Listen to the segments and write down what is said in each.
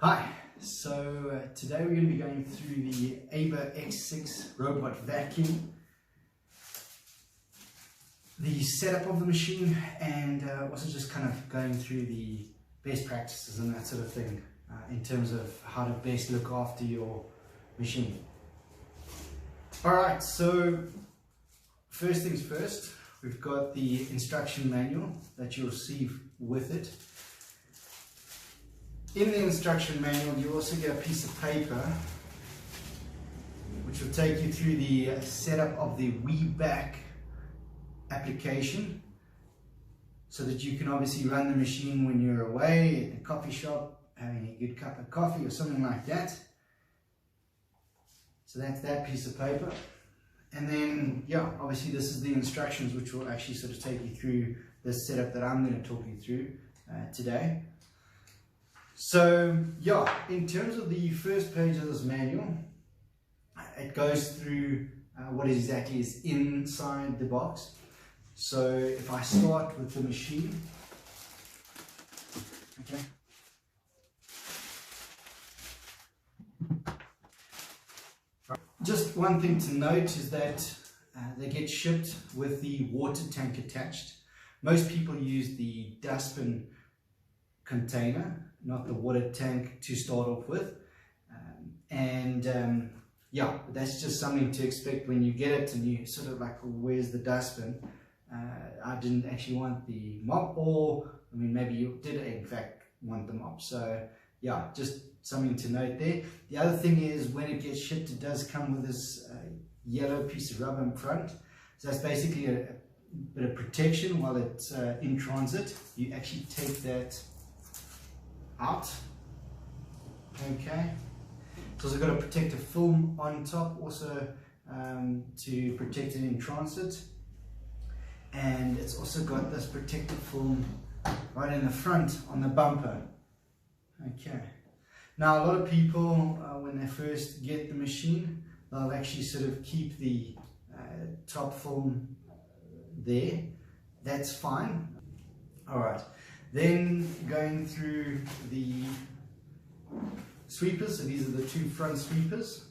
Hi, so today we're going to be going through the ABIR X6 robot vacuum, the setup of the machine, and also just kind of going through the best practices and that sort of thing in terms of how to best look after your machine. Alright, so first things first, we've got the instruction manual that you'll receive with it. In the instruction manual, you also get a piece of paper which will take you through the setup of the WeBack application, so that you can obviously run the machine when you're away at the coffee shop, having a good cup of coffee or something like that. So that's that piece of paper. And then, yeah, obviously this is the instructions which will actually sort of take you through the setup that I'm going to talk you through today. So yeah, in terms of the first page of this manual, it goes through what exactly is inside the box. So if I start with the machine, okay. Just one thing to note is that they get shipped with the water tank attached. Most people use the dustbin container, not the water tank, to start off with, yeah, that's just something to expect when you get it and you sort of like, well, where's the dustbin? I didn't actually want the mop, or I mean maybe you did in fact want the mop, so yeah, just something to note there. The other thing is, when it gets shipped, it does come with this yellow piece of rubber in front, so that's basically a bit of protection while it's in transit. You actually take that out, okay. It's also got a protective film on top also to protect it in transit, and it's also got this protective film right in the front on the bumper, okay. Now a lot of people when they first get the machine, they'll actually sort of keep the top film there. That's fine. Alright, then going through the sweepers. So these are the two front sweepers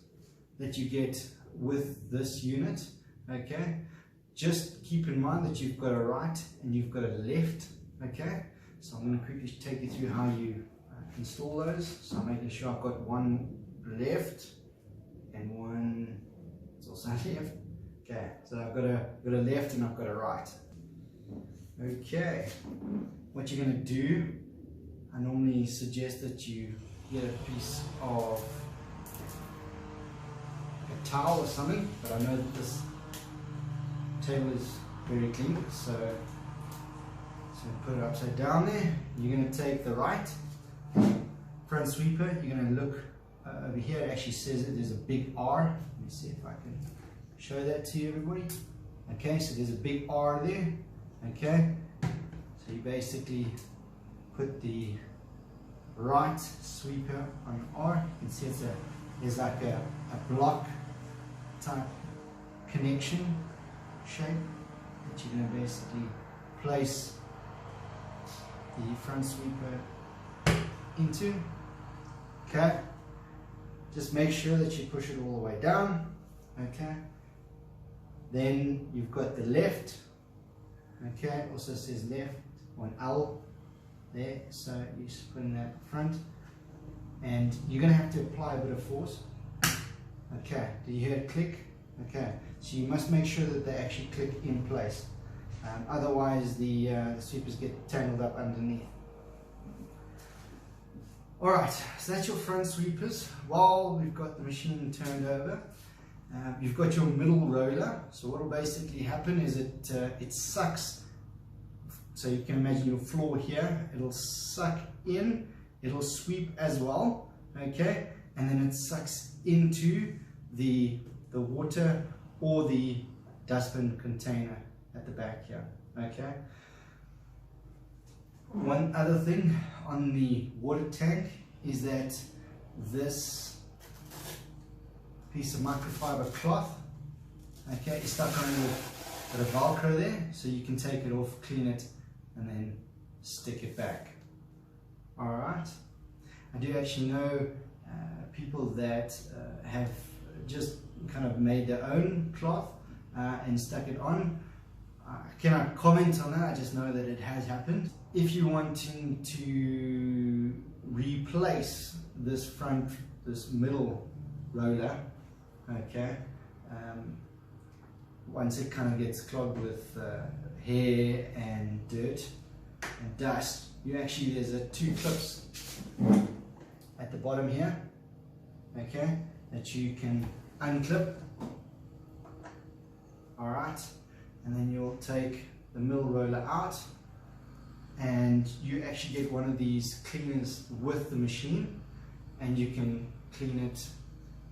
that you get with this unit, okay. Just keep in mind that you've got a right and you've got a left, okay. So I'm going to quickly take you through how you install those. So I'm making sure I've got one left and one is also left, okay. So I've got a left and I've got a right, okay. What you're going to do, I normally suggest that you get a piece of a towel or something, but I know that this table is very clean, so put it upside down there. You're going to take the right front sweeper, you're going to look over here. It actually says that there's a big R. Let me see if I can show that to you, everybody. Okay, so there's a big R there, okay. So you basically put the right sweeper on R. You can see there's like a block type connection shape that you're going to basically place the front sweeper into, okay. Just make sure that you push it all the way down, okay. Then you've got the left, okay, also says left, or an L there, so you just put in that front, and you're going to have to apply a bit of force, okay. Do you hear it click? Okay, so you must make sure that they actually click in place, otherwise the sweepers get tangled up underneath. Alright, so that's your front sweepers. While we've got the machine turned over, you've got your middle roller. So what will basically happen is it sucks. So you can imagine your floor here, it'll suck in, it'll sweep as well, okay, and then it sucks into the water or the dustbin container at the back here, okay. One other thing on the water tank is that this piece of microfiber cloth, okay, is stuck on a little bit of Velcro there, so you can take it off, clean it, and then stick it back. Alright, I do actually know people that have just kind of made their own cloth and stuck it on. I cannot comment on that, I just know that it has happened. If you're wanting to replace this middle roller, okay, once it kind of gets clogged with hair and dirt and dust, there's two clips at the bottom here, okay, that you can unclip. Alright, and then you'll take the middle roller out, and you actually get one of these cleaners with the machine, and you can clean it.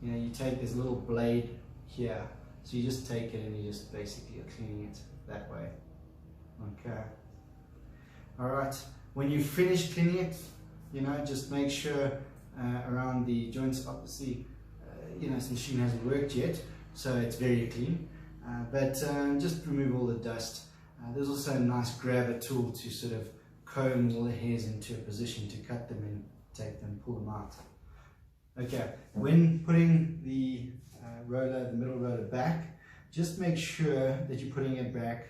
You take this little blade here, so you just take it and you just basically are cleaning it that way. Okay. Alright, when you finish cleaning it, just make sure around the joints, obviously, this machine hasn't worked yet, so it's very clean. But just remove all the dust. There's also a nice grabber tool to sort of comb all the hairs into a position to cut them and take them, pull them out. Okay, when putting the middle roller back, just make sure that you're putting it back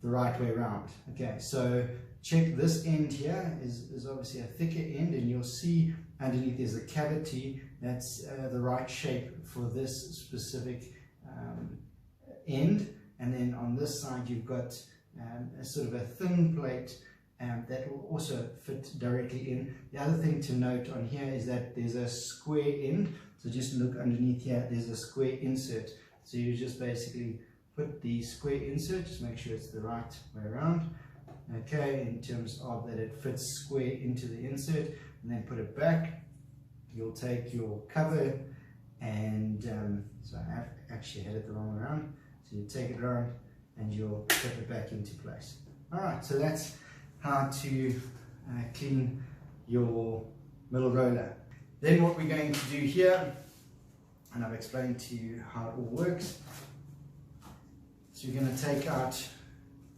the right way around. Okay, so check this end here is obviously a thicker end, and you'll see underneath there's a cavity that's the right shape for this specific end, and then on this side you've got a sort of a thin plate that will also fit directly in. The other thing to note on here is that there's a square end, so just look underneath here, there's a square insert, so you just basically put the square insert, just make sure it's the right way around, okay, in terms of that it fits square into the insert, and then put it back. You'll take your cover and so I actually had it the wrong way around, so you take it around and you'll put it back into place. Alright, so that's how to clean your middle roller. Then what we're going to do here, and I've explained to you how it all works, so you're going to take out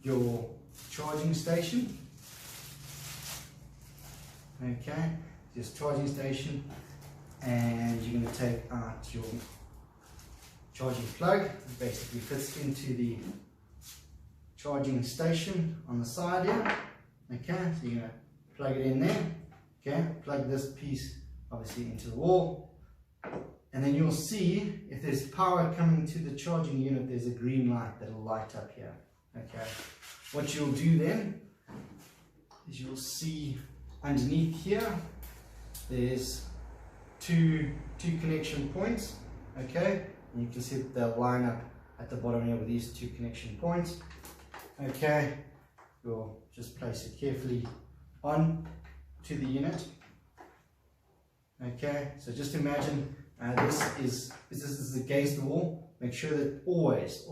your charging station, okay, just charging station, and you're going to take out your charging plug. It basically fits into the charging station on the side here, okay, so you're going to plug it in there, okay, plug this piece obviously into the wall, and then you'll see if there's power coming to the charging unit, there's a green light that will light up here, okay. What you'll do then is you'll see underneath here there's two connection points, okay, and you can see that they'll line up at the bottom here with these two connection points, okay. You'll just place it carefully on to the unit, okay. So just imagine this is against the wall. Make sure that always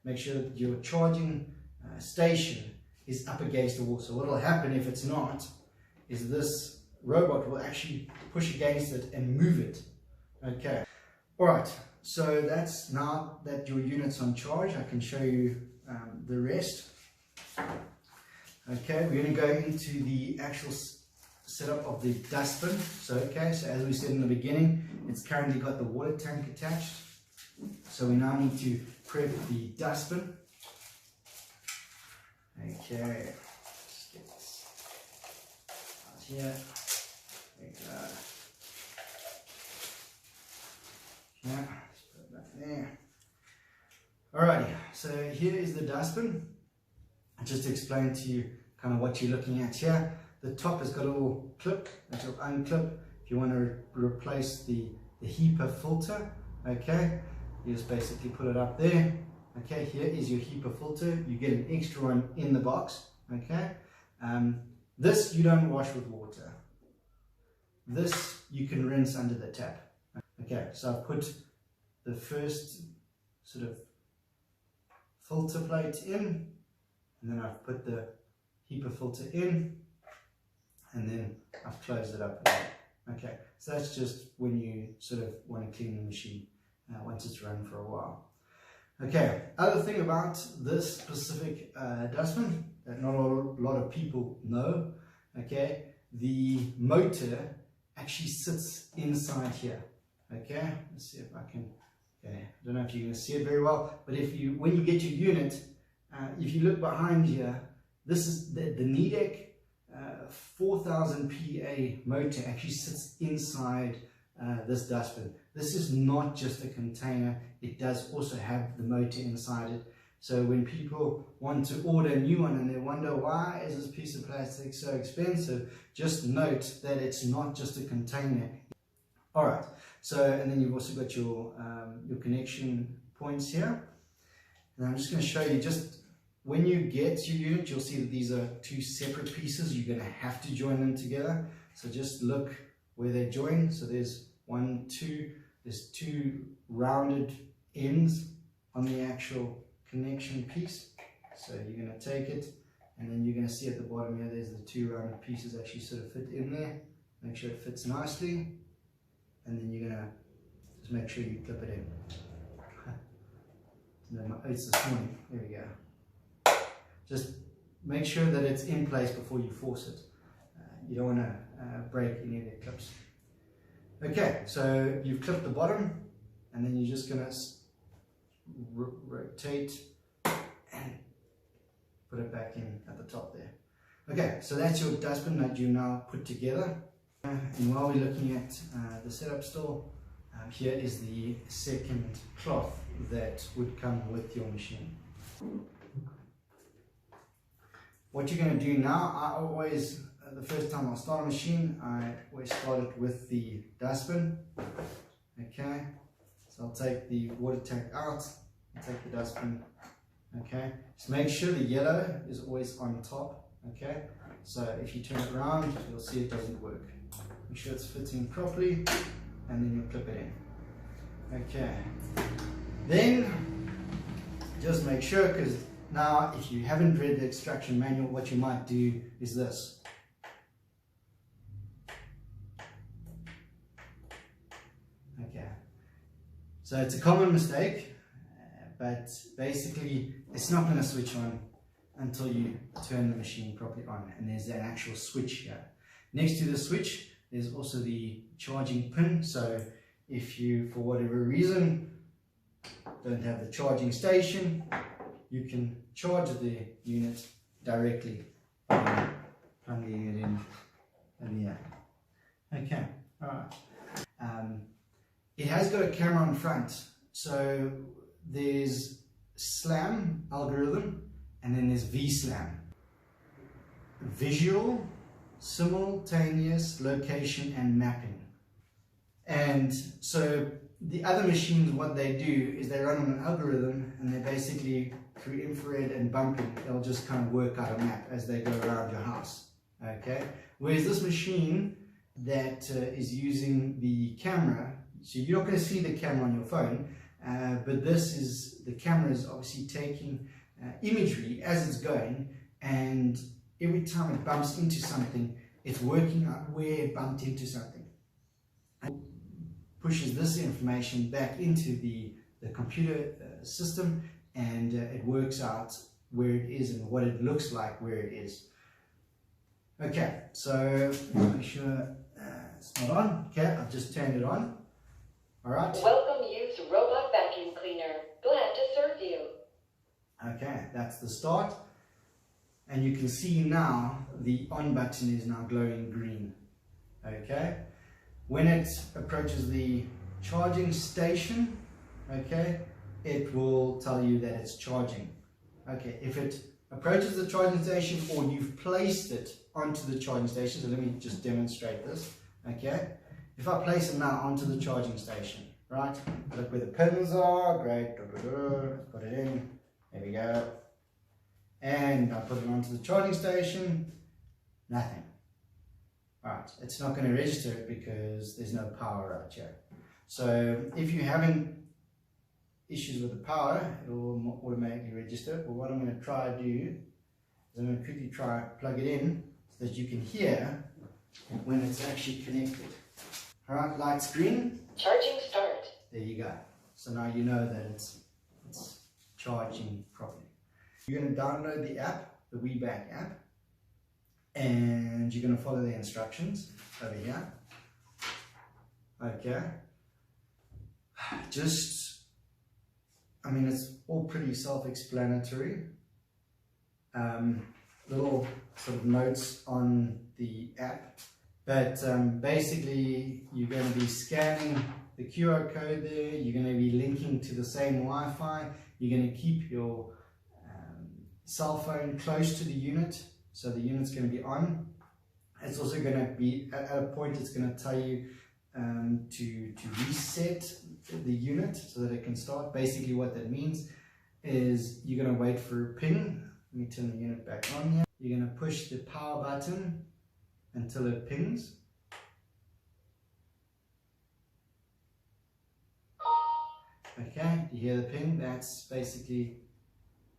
make sure that your charging station is up against the wall. So what will happen if it's not is this robot will actually push against it and move it, okay. Alright, so that's now that your unit's on charge. I can show you the rest. Okay, we're going to go into the actual setup of the dustbin. So as we said in the beginning, it's currently got the water tank attached, so we now need to prep the dustbin. Okay, just get this out here. There you go. Yeah, let's put it back there. Alrighty, so here is the dustbin. I just explained to you kind of what you're looking at here. The top has got a little clip that you'll unclip if you want to replace the HEPA filter, okay. You just basically put it up there. Okay, here is your HEPA filter. You get an extra one in the box, okay. This you don't wash with water. This you can rinse under the tap. Okay, so I've put the first sort of filter plate in, and then I've put the HEPA filter in, and then I've closed it up again. Okay, so that's just when you sort of want to clean the machine once it's run for a while. Okay, other thing about this specific dustbin that not a lot of people know, okay, the motor actually sits inside here. Okay, let's see if I can. Okay, I don't know if you're going to see it very well, but when you get your unit, if you look behind here, this is the Nidec 4000 PA motor actually sits inside this dustbin. This is not just a container, it does also have the motor inside it. So when people want to order a new one and they wonder why is this piece of plastic so expensive, just note that it's not just a container. Alright, so and then you've also got your connection points here. And I'm just going to show you, just when you get your unit, you'll see that these are two separate pieces. You're going to have to join them together. So just look where they join. So there's there's two rounded ends on the actual connection piece. So you're going to take it, and then you're going to see at the bottom here, there's the two rounded pieces actually sort of fit in there. Make sure it fits nicely, and then you're going to just make sure you clip it in. My oats this morning. There we go. Just make sure that it's in place before you force it. You don't want to break any of the clips. Okay, so you've clipped the bottom, and then you're just going to rotate and put it back in at the top there. Okay, so that's your dustbin that you now put together. And while we're looking at the setup still, here is the second cloth that would come with your machine. What you're going to do now, the first time I start a machine, I always start it with the dustbin. Okay, so I'll take the water tank out, take the dustbin. Okay, just make sure the yellow is always on top. Okay, so if you turn it around, you'll see it doesn't work. Make sure it's fitting properly, and then you'll clip it in. Okay, then just make sure, because now if you haven't read the instruction manual, what you might do is this. Okay, so it's a common mistake, but basically it's not going to switch on until you turn the machine properly on, and there's an actual switch here. Next to the switch there's also the charging pin, so if you for whatever reason don't have the charging station, you can charge the unit directly by plugging it in here. Okay, alright. It has got a camera on front, so there's SLAM algorithm, and then there's VSLAM. Visual, simultaneous location and mapping. And so the other machines, what they do is they run on an algorithm, and they basically, through infrared and bumping, they'll just kind of work out a map as they go around your house. Okay, whereas this machine that is using the camera, so you're not going to see the camera on your phone, but the camera is obviously taking imagery as it's going, and every time it bumps into something, it's working out where it bumped into something. And pushes this information back into the computer system, and it works out where it is and what it looks like where it is. Okay, so make sure it's not on. Okay, I've just turned it on. Alright. Welcome, Use Robot Vacuum Cleaner. Glad to serve you. Okay, that's the start. And you can see now the on button is now glowing green. Okay, when it approaches the charging station, okay, it will tell you that it's charging. Okay, if it approaches the charging station or you've placed it onto the charging station, so let me just demonstrate this. Okay, if I place it now onto the charging station, right, look where the pins are, great, put it in, there we go, and I put it onto the charging station, nothing. Alright, it's not going to register it because there's no power right here. So if you're having issues with the power, it will automatically register. But what I'm going to try to do is I'm going to quickly try plug it in so that you can hear when it's actually connected. Alright, lights green. Charging start. There you go. So now you know that it's charging properly. You're going to download the app, the WeBack app, and you're going to follow the instructions over here. Okay, I mean, it's all pretty self-explanatory. Little sort of notes on the app, but basically you're going to be scanning the QR code there, you're going to be linking to the same Wi-Fi, you're going to keep your cell phone close to the unit, so the unit's going to be on. It's also going to be, at a point it's going to tell you to reset the unit so that it can start. Basically what that means is you're going to wait for a ping. Let me turn the unit back on here. You're going to push the power button until it pings. Okay, you hear the ping? That's basically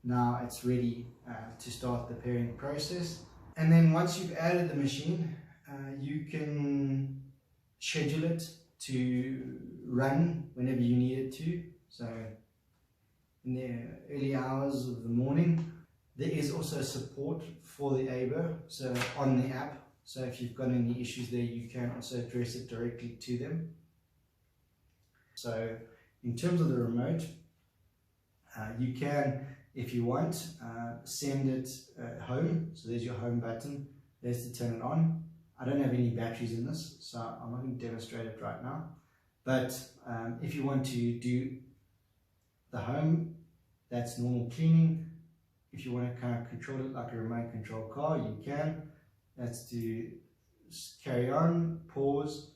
now it's ready to start the pairing process. And then once you've added the machine, you can schedule it to run whenever you need it to. So in the early hours of the morning. There is also support for the ABIR, so on the app. So if you've got any issues there, you can also address it directly to them. So in terms of the remote, you can, if you want, send it home. So there's your home button. There's to turn it on. I don't have any batteries in this, so I'm not going to demonstrate it right now. But if you want to do the home, that's normal cleaning. If you want to kind of control it like a remote control car, you can. That's to carry on, pause.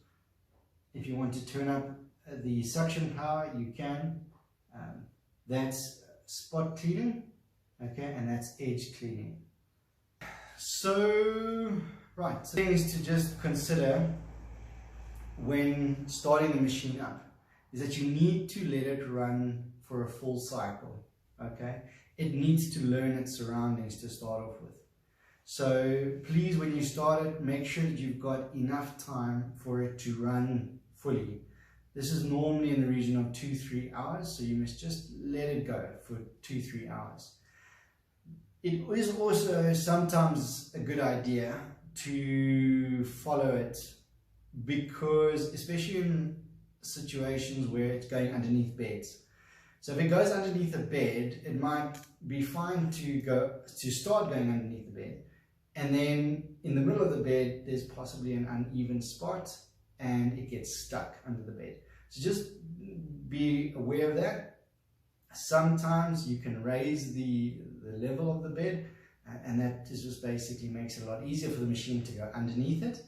If you want to turn up the suction power, you can. That's spot cleaning, okay, and that's edge cleaning. So, right, so things to just consider when starting the machine up is that you need to let it run for a full cycle, okay? It needs to learn its surroundings to start off with. So please, when you start it, make sure that you've got enough time for it to run fully. This is normally in the region of 2-3 hours, so you must just let it go for 2-3 hours. It is also sometimes a good idea to follow it, because especially in situations where it's going underneath beds. So if it goes underneath a bed, it might be fine to start going underneath the bed, and then in the middle of the bed there's possibly an uneven spot and it gets stuck under the bed. So just be aware of that. Sometimes you can raise the level of the bed, and that just basically makes it a lot easier for the machine to go underneath it.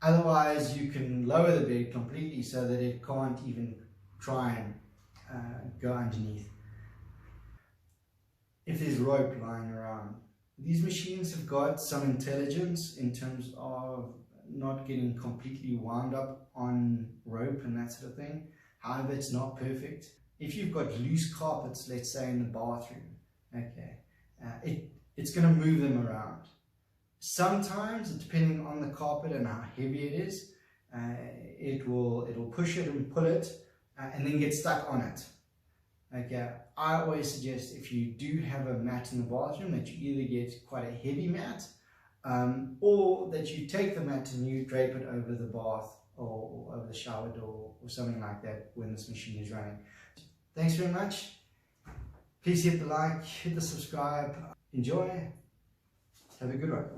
Otherwise you can lower the bed completely so that it can't even try and go underneath. If there's rope lying around, these machines have got some intelligence in terms of not getting completely wound up on rope and that sort of thing. However, it's not perfect. If you've got loose carpets, let's say in the bathroom, okay, it's going to move them around. Sometimes, depending on the carpet and how heavy it is, it will push it and pull it and then get stuck on it. Okay, I always suggest, if you do have a mat in the bathroom, that you either get quite a heavy mat, or that you take the mat and you drape it over the bath or over the shower door or something like that when this machine is running. Thanks very much. Please hit the like, hit the subscribe. Enjoy. Have a good one.